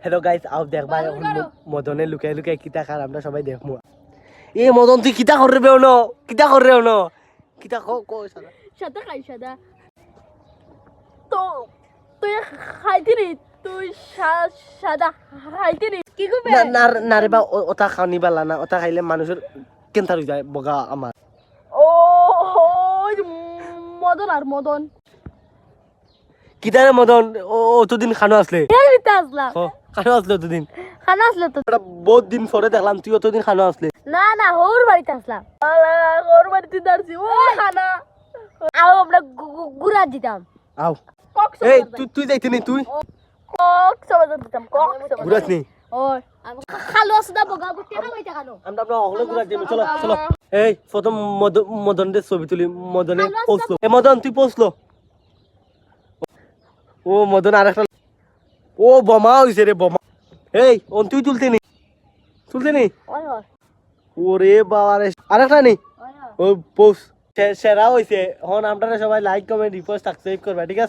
Hello guys, আও দেখবা এখন মদনে লুকাই লুকাই কিতা খার আমরা সবাই দেখমু। এ মদন তুই কিতা করে বেও ন, কিতা করে রেও ন, কিতা কো সাদা সাদা খাই সাদা তো তুই খাইতি নি তুই সাদা খাইতি নি কি করবে না না না রে বা ওটা খাওনি বালা না, ওটা খাইলে মানুষের কেন্সার হয়ে যায় বগা আমার। ও মদন আর মদন কিতা রে মদন, ও অতদিন খানো আসলে খেলতে আসলাম খানো আসলে অতদিন, খানা আসলো তো এটা বহুত দিন পরে দেখলাম তুই অতদিন খানো আসলে। না না হোর বাড়িতে আসলাম হোর বাড়িতে দাঁড়ছি ও খানা আও আমরা গুড়া দিতাম আও কক এই তুই যাইতে নি, তুই কক সবাই দিতাম কক ঘুরাস নি, ওর খালো আসদা বগা বুতে খাইতে খানো আমরা হলে ঘুরা দিই। চলো চলো এই প্রথম মদনদের ছবি তুলি, মদনে পৌঁছলো। এ মদন তুই পৌঁছলো, ও মদন আরেকটা, ও বোমা হইছে রে বোমা। এই ওন তুই তুলতে নি ওই ওই ওরে বাবা রে, আরেকটা নি ওই ও পৌঁছ সেরা হইছে। এখন আপনারা সবাই লাইক কমেন্ট রিপোস্ট সাবস্ক্রাইব করবা, ঠিক আছে?